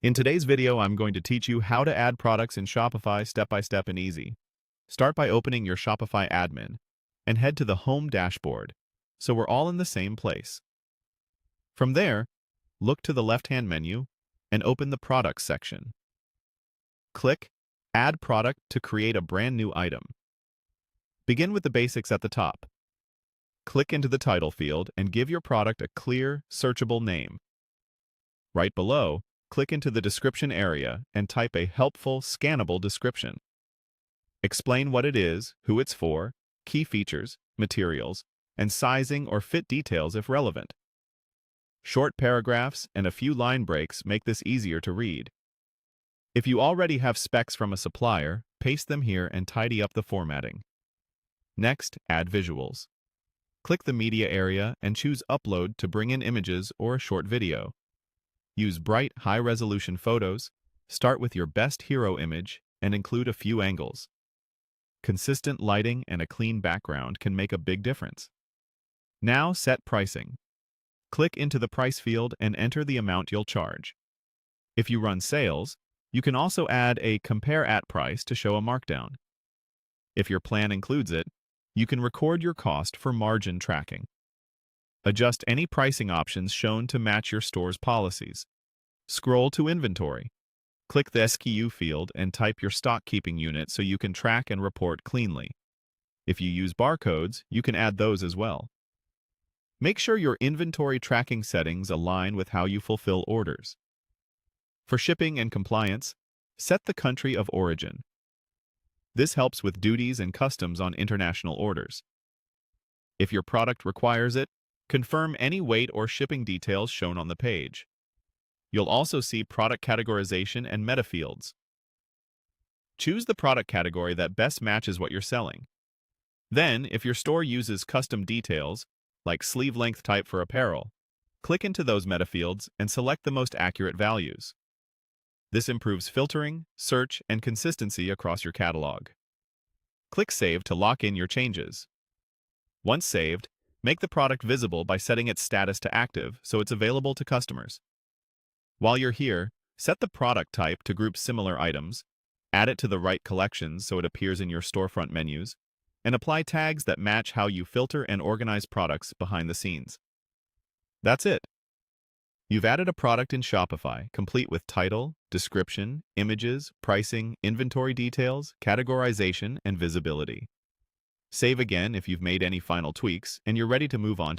In today's video, I'm going to teach you how to add products in Shopify step-by-step and easy. Start by opening your Shopify admin and head to the Home dashboard, so we're all in the same place. From there, look to the left-hand menu and open the Products section. Click Add Product to create a brand new item. Begin with the basics at the top. Click into the title field and give your product a clear, searchable name. Right below, click into the description area and type a helpful, scannable description. Explain what it is, who it's for, key features, materials, and sizing or fit details if relevant. Short paragraphs and a few line breaks make this easier to read. If you already have specs from a supplier, paste them here and tidy up the formatting. Next, add visuals. Click the media area and choose Upload to bring in images or a short video. Use bright, high-resolution photos, start with your best hero image, and include a few angles. Consistent lighting and a clean background can make a big difference. Now set pricing. Click into the price field and enter the amount you'll charge. If you run sales, you can also add a Compare at Price to show a markdown. If your plan includes it, you can record your cost for margin tracking. Adjust any pricing options shown to match your store's policies. Scroll to Inventory. Click the SKU field and type your stock keeping unit so you can track and report cleanly. If you use barcodes, you can add those as well. Make sure your inventory tracking settings align with how you fulfill orders. For shipping and compliance, set the country of origin. This helps with duties and customs on international orders. If your product requires it, confirm any weight or shipping details shown on the page. You'll also see product categorization and Metafields. Choose the product category that best matches what you're selling. Then, if your store uses custom details, like sleeve length type for apparel, click into those Metafields and select the most accurate values. This improves filtering, search, and consistency across your catalog. Click Save to lock in your changes. Once saved, make the product visible by setting its status to active so it's available to customers. While you're here, set the product type to group similar items, add it to the right collections so it appears in your storefront menus, and apply tags that match how you filter and organize products behind the scenes. That's it. You've added a product in Shopify, complete with title, description, images, pricing, inventory details, categorization, and visibility. Save again if you've made any final tweaks, and you're ready to move on.